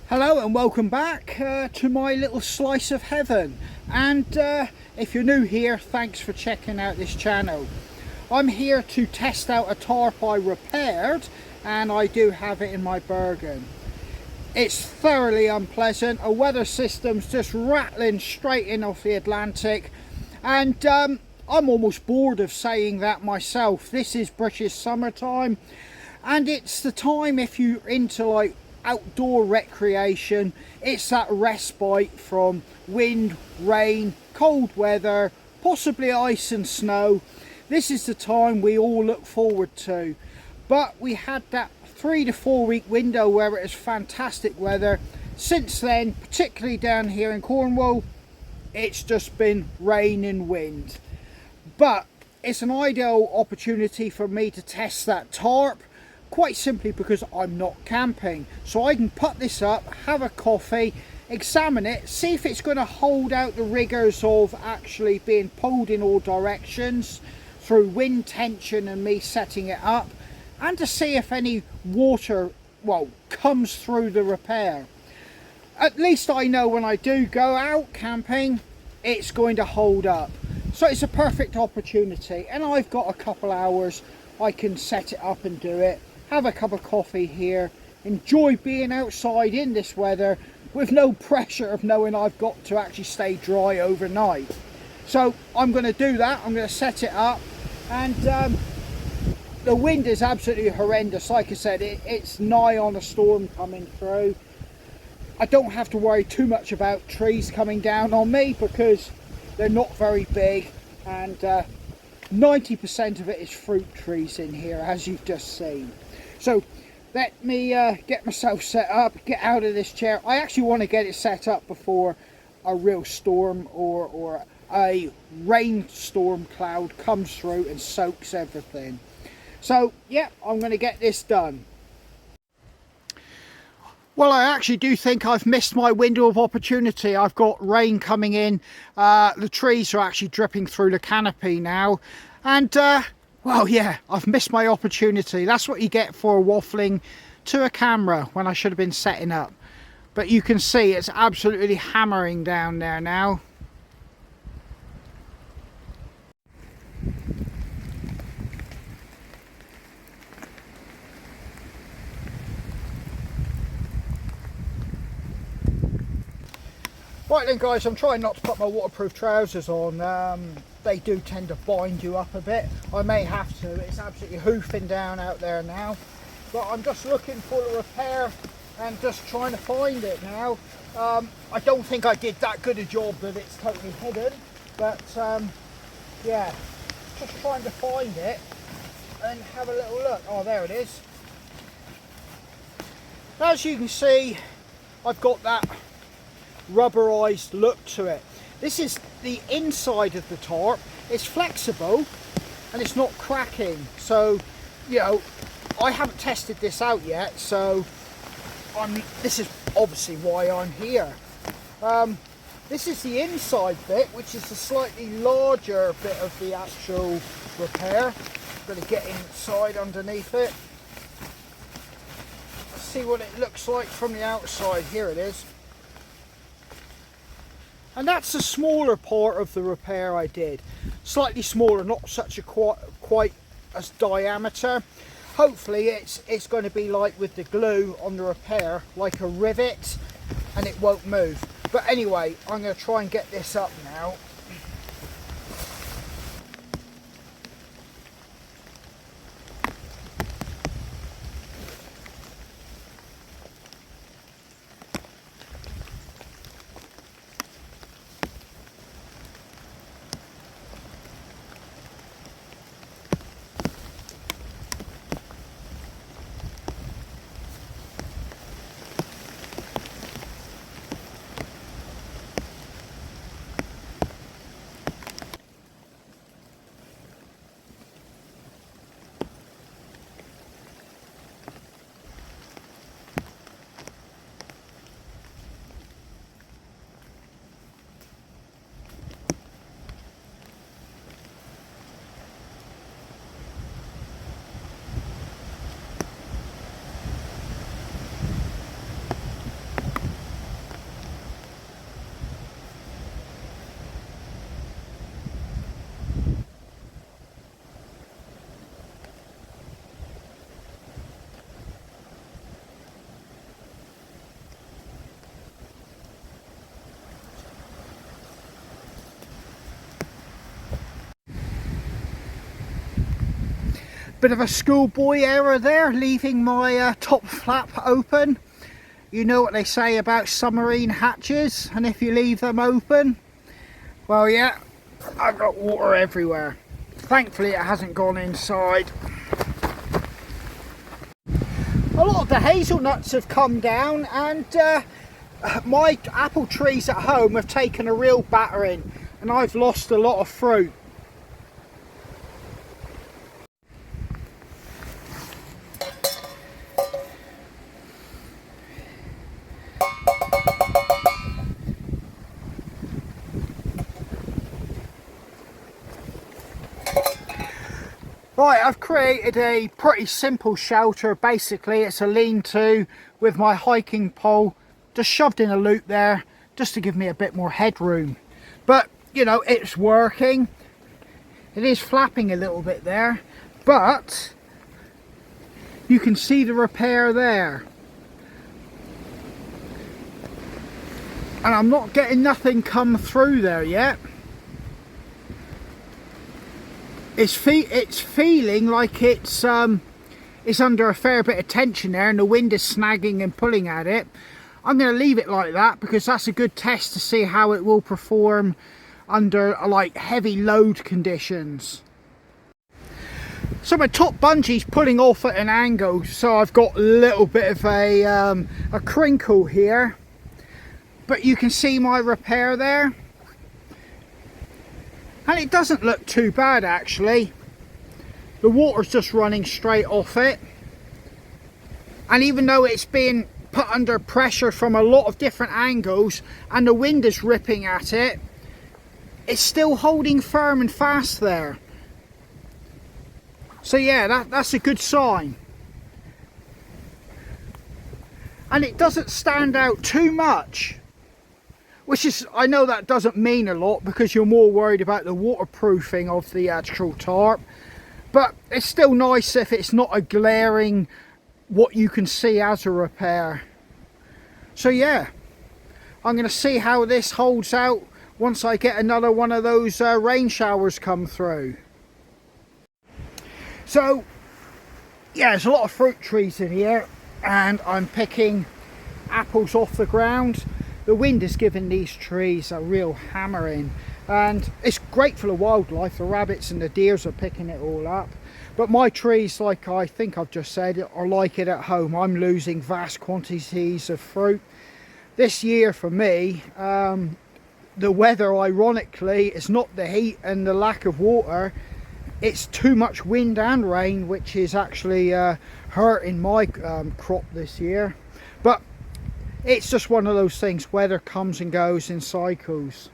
Hello and welcome back to my little slice of heaven, and if you're new here, thanks for checking out this channel. I'm here to test out a tarp I repaired, and I do have it in my Bergen. It's thoroughly unpleasant. A weather system's just rattling straight in off the Atlantic, and I'm almost bored of saying that myself. This is British summertime, and it's the time, if you're into like outdoor recreation, it's that respite from wind, rain, cold weather, possibly ice and snow. This is the time we all look forward to. But we had that 3 to 4 week window where it was fantastic weather. Since then, particularly down here in Cornwall, it's just been rain and wind. But it's an ideal opportunity for me to test that tarp, quite simply because I'm not camping. So I can put this up, have a coffee, examine it, see if it's going to hold out the rigours of actually being pulled in all directions through wind tension and me setting it up, and to see if any water, comes through the repair. At least I know when I do go out camping, it's going to hold up. So it's a perfect opportunity, and I've got a couple hours. I can set it up and do it, have a cup of coffee here, enjoy being outside in this weather with no pressure of knowing I've got to actually stay dry overnight. So I'm going to do that. I'm going to set it up, and the wind is absolutely horrendous. Like I said, it's nigh on a storm coming through. I don't have to worry too much about trees coming down on me because they're not very big, and 90% of it is fruit trees in here, as you've just seen. So let me get myself set up, get out of this chair. I actually want to get it set up before a real storm or a rainstorm cloud comes through and soaks everything. So yeah, I'm going to get this done. Well, I actually do think I've missed my window of opportunity. I've got rain coming in. The trees are actually dripping through the canopy now. And, well, yeah, I've missed my opportunity. That's what you get for waffling to a camera when I should have been setting up. But you can see it's absolutely hammering down there now. Right then guys, I'm trying not to put my waterproof trousers on. They do tend to bind you up a bit. I may have to. It's absolutely hoofing down out there now. But I'm just looking for the repair and just trying to find it now. I don't think I did that good a job that it's totally hidden. But yeah, just trying to find it and have a little look. Oh, there it is. As you can see, I've got that rubberized look to it. This is the inside of the tarp. It's flexible and it's not cracking, so you know, I haven't tested this out yet, so this is obviously why I'm here. This is the inside bit, which is the slightly larger bit of the actual repair. I'm going to get inside underneath it. Let's see what it looks like from the outside. Here it is. And that's the smaller part of the repair I did. Slightly smaller, not such a quite as diameter. Hopefully it's going to be like with the glue on the repair, like a rivet, and it won't move. But anyway, I'm going to try and get this up now. Bit of a schoolboy error there, leaving my top flap open. You know what they say about submarine hatches, and if you leave them open, well, yeah, I've got water everywhere. Thankfully it hasn't gone inside. A lot of the hazelnuts have come down, and my apple trees at home have taken a real battering, and I've lost a lot of fruit. Right, I've created a pretty simple shelter. Basically, it's a lean-to with my hiking pole just shoved in a loop there, just to give me a bit more headroom. But, you know, it's working. It is flapping a little bit there, but you can see the repair there. And I'm not getting nothing come through there yet. It's feeling like it's under a fair bit of tension there, and the wind is snagging and pulling at it. I'm going to leave it like that because that's a good test to see how it will perform under like heavy load conditions. So my top bungie's pulling off at an angle, so I've got a little bit of a crinkle here, but you can see my repair there. And it doesn't look too bad actually. The water's just running straight off it. And even though it's being put under pressure from a lot of different angles and the wind is ripping at it, it's still holding firm and fast there. So yeah, that's a good sign. And it doesn't stand out too much. Which is, I know that doesn't mean a lot because you're more worried about the waterproofing of the actual tarp, but it's still nice if it's not a glaring what you can see as a repair. So yeah, I'm going to see how this holds out once I get another one of those rain showers come through. So yeah, there's a lot of fruit trees in here, and I'm picking apples off the ground. The wind is giving these trees a real hammering, and it's great for the wildlife. The rabbits and the deers are picking it all up. But my trees, like I think I've just said, are like it at home. I'm losing vast quantities of fruit. This year for me, the weather, ironically, is not the heat and the lack of water. It's too much wind and rain, which is actually hurting my crop this year. But it's just one of those things, weather comes and goes in cycles.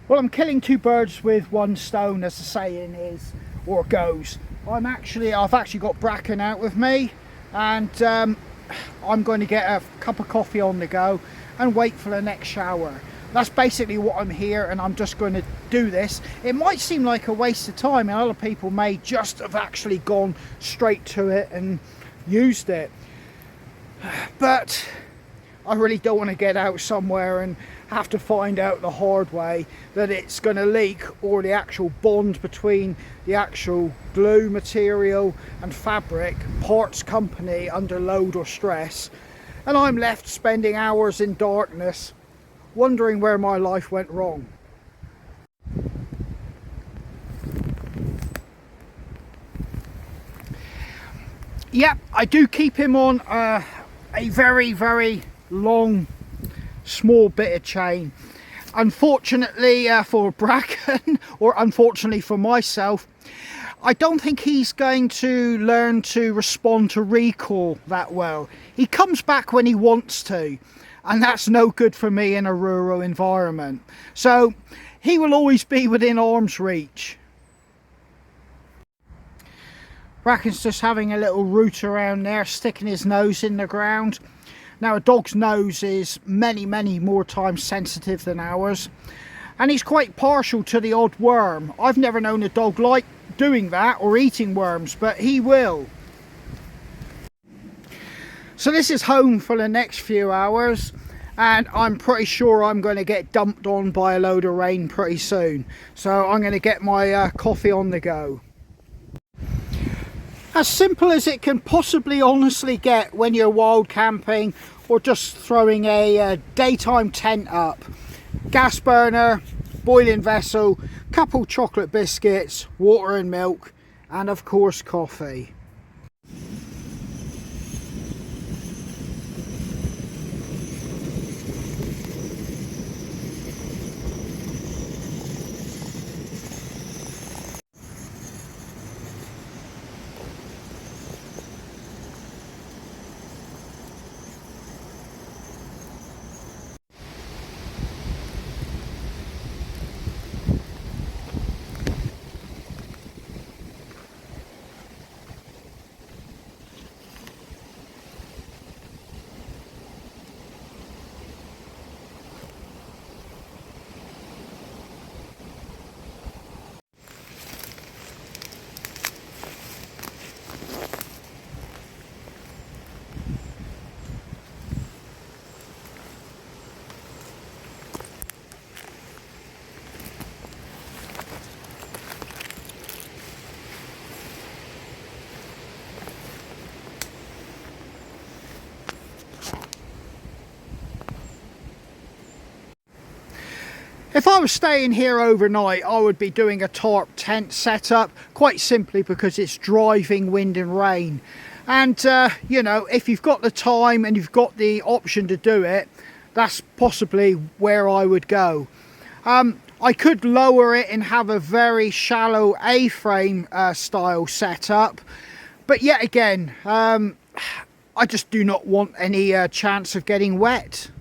Well, I'm killing two birds with one stone, as the saying is, or goes. I've actually got bracken out with me, and I'm going to get a cup of coffee on the go and wait for the next shower. That's basically what I'm here, and I'm just going to do this. It might seem like a waste of time, and other people may just have actually gone straight to it and used it. But I really don't want to get out somewhere and have to find out the hard way that it's going to leak, or the actual bond between the actual glue material and fabric parts company under load or stress, and I'm left spending hours in darkness wondering where my life went wrong. Yep, I do keep him on a very, very long, small bit of chain. Unfortunately for Bracken, or unfortunately for myself, I don't think he's going to learn to respond to recall that well. He comes back when he wants to, and that's no good for me in a rural environment. So he will always be within arm's reach. Bracken's just having a little root around there, sticking his nose in the ground. Now, a dog's nose is many, many more times sensitive than ours, and he's quite partial to the odd worm. I've never known a dog like doing that or eating worms, but he will. So this is home for the next few hours, and I'm pretty sure I'm going to get dumped on by a load of rain pretty soon. So I'm going to get my coffee on the go. As simple as it can possibly honestly get when you're wild camping or just throwing a daytime tent up. Gas burner, boiling vessel, couple chocolate biscuits, water and milk, and of course coffee. If I was staying here overnight, I would be doing a tarp tent setup, quite simply because it's driving wind and rain. And you know, if you've got the time and you've got the option to do it, that's possibly where I would go. I could lower it and have a very shallow A-frame style setup, but yet again, I just do not want any chance of getting wet.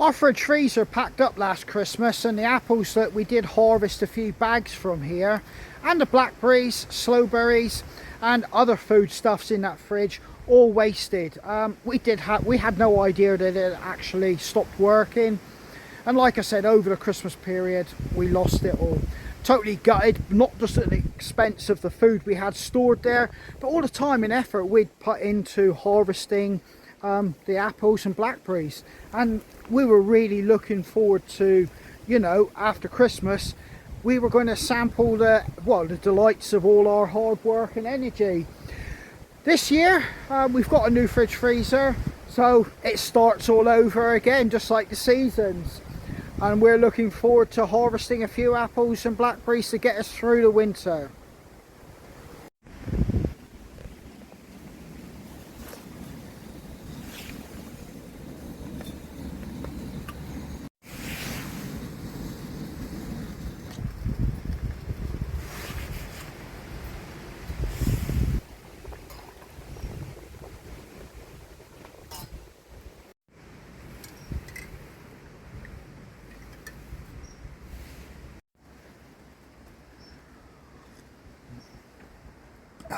Our fridge freezer packed up last Christmas, and the apples that we did harvest a few bags from here, and the blackberries, slowberries and other foodstuffs in that fridge, all wasted. We had no idea that it actually stopped working, and like I said, over the Christmas period we lost it all. Totally gutted, not just at the expense of the food we had stored there, but all the time and effort we'd put into harvesting the apples and blackberries. And we were really looking forward to, you know, after Christmas we were going to sample the delights of all our hard work and energy. This year we've got a new fridge freezer, so it starts all over again, just like the seasons, and we're looking forward to harvesting a few apples and blackberries to get us through the winter.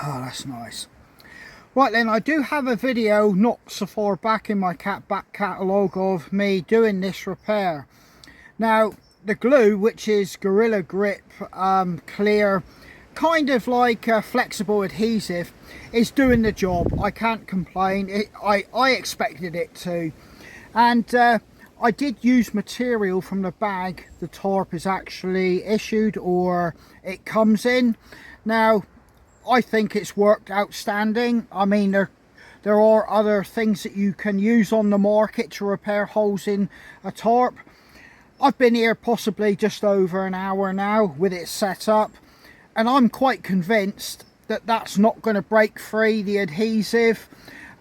Oh, that's nice. Right then, I do have a video not so far back in my back catalogue of me doing this repair. Now, the glue, which is Gorilla Grip clear, kind of like flexible adhesive, is doing the job. I can't complain. I expected it to. And I did use material from the bag the tarp is actually issued, or it comes in. Now, I think it's worked outstanding. I mean, there are other things that you can use on the market to repair holes in a tarp. I've been here possibly just over an hour now with it set up, and I'm quite convinced that that's not going to break free the adhesive,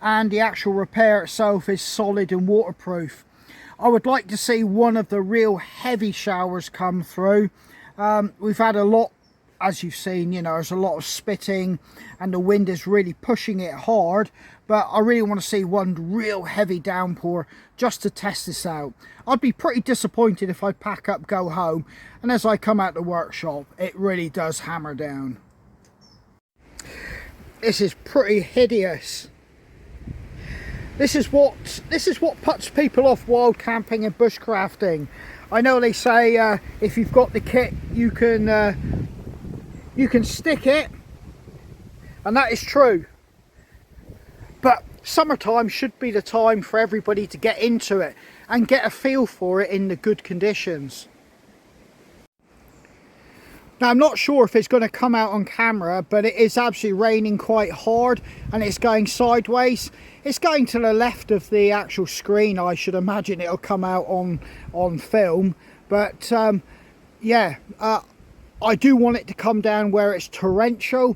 and the actual repair itself is solid and waterproof. I would like to see one of the real heavy showers come through. We've had a lot, as you've seen, you know, there's a lot of spitting and the wind is really pushing it hard, but I really want to see one real heavy downpour just to test this out. I'd be pretty disappointed if I pack up, go home, and as I come out the workshop it really does hammer down. This is pretty hideous. This is what puts people off wild camping and bushcrafting. I know they say if you've got the kit you can stick it, and that is true, but summertime should be the time for everybody to get into it and get a feel for it in the good conditions. Now, I'm not sure if it's going to come out on camera, but it is absolutely raining quite hard and it's going sideways. It's going to the left of the actual screen. I should imagine it'll come out on film. But yeah, I do want it to come down where it's torrential.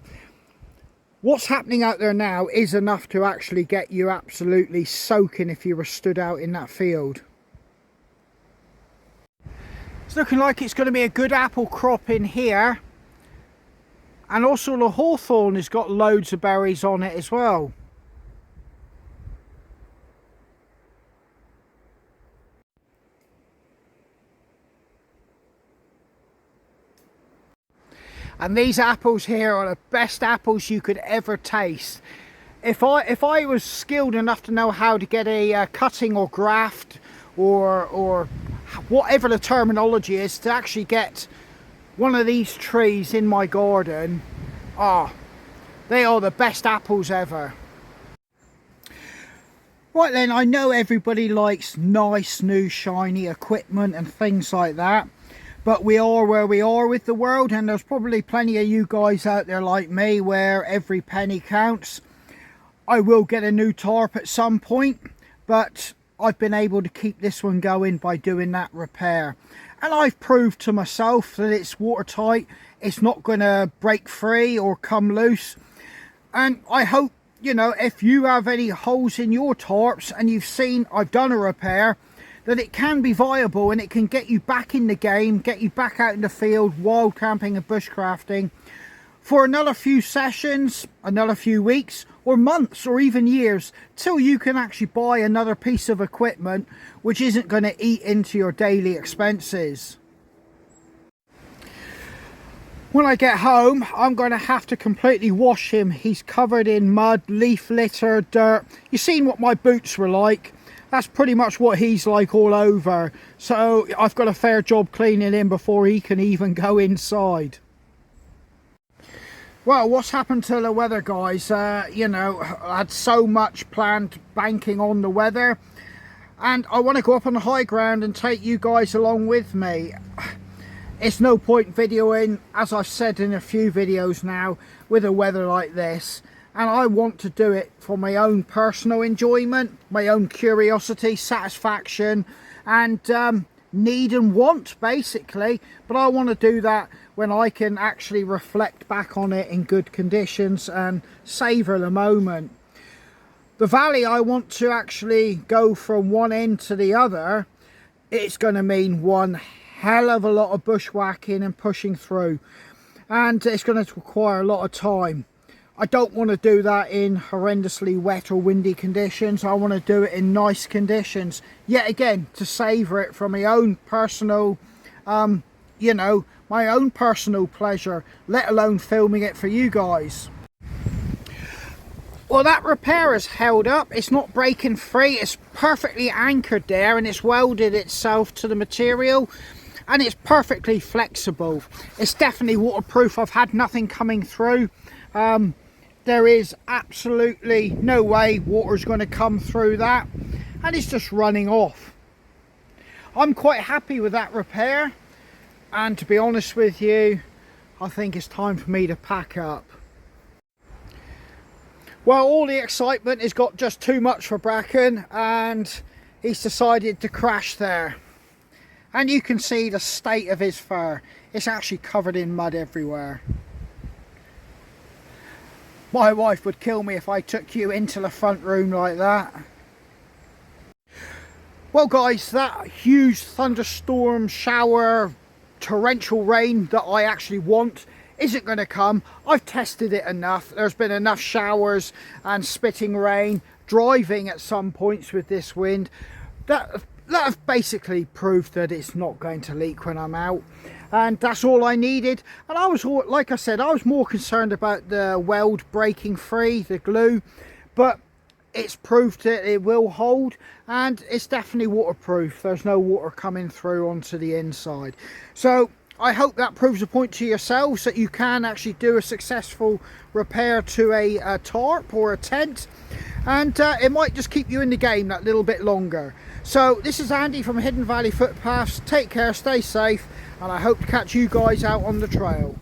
What's happening out there now is enough to actually get you absolutely soaking if you were stood out in that field. It's looking like it's going to be a good apple crop in here, and also the hawthorn has got loads of berries on it as well. And these apples here are the best apples you could ever taste. If I was skilled enough to know how to get a cutting or graft or whatever the terminology is to actually get one of these trees in my garden, they are the best apples ever. Right then, I know everybody likes nice new shiny equipment and things like that, but we are where we are with the world, and there's probably plenty of you guys out there like me where every penny counts. I will get a new tarp at some point, but I've been able to keep this one going by doing that repair, and I've proved to myself that it's watertight, it's not going to break free or come loose. And I hope, you know, if you have any holes in your tarps and you've seen I've done a repair, that it can be viable and it can get you back in the game, get you back out in the field wild camping and bushcrafting for another few sessions, another few weeks or months or even years, till you can actually buy another piece of equipment which isn't going to eat into your daily expenses. When I get home, I'm going to have to completely wash him. He's covered in mud, leaf litter, dirt. You've seen what my boots were like. That's pretty much what he's like all over. So I've got a fair job cleaning him before he can even go inside. Well, what's happened to the weather, guys? You know, I had so much planned banking on the weather, and I want to go up on the high ground and take you guys along with me. It's no point videoing, as I've said in a few videos now, with the weather like this. And I want to do it for my own personal enjoyment, my own curiosity, satisfaction, and need and want, basically. But I want to do that when I can actually reflect back on it in good conditions and savour the moment. The valley I want to actually go from one end to the other, it's going to mean one hell of a lot of bushwhacking and pushing through, and it's going to require a lot of time. I don't want to do that in horrendously wet or windy conditions. I want to do it in nice conditions, yet again to savour it from my own personal you know, my own personal pleasure, let alone filming it for you guys. Well, that repair is held up. It's not breaking free. It's perfectly anchored there, and it's welded itself to the material, and it's perfectly flexible. It's definitely waterproof. I've had nothing coming through. There is absolutely no way water's going to come through that, and it's just running off. I'm quite happy with that repair, and to be honest with you, I think it's time for me to pack up. Well, all the excitement has got just too much for Bracken, and he's decided to crash there. And you can see the state of his fur. It's actually covered in mud everywhere. My wife would kill me if I took you into the front room like that. Well guys, that huge thunderstorm, shower, torrential rain that I actually want isn't going to come. I've tested it enough. There's been enough showers and spitting rain, driving at some points with this wind, that have basically proved that it's not going to leak when I'm out. And that's all I needed. And I was, like I said, I was more concerned about the weld breaking free, the glue, but it's proved that it will hold, and it's definitely waterproof. There's no water coming through onto the inside. So I hope that proves a point to yourselves that you can actually do a successful repair to a tarp or a tent. and it might just keep you in the game that little bit longer. So this is Andy from Hidden Valley Footpaths. Take care, stay safe, and I hope to catch you guys out on the trail.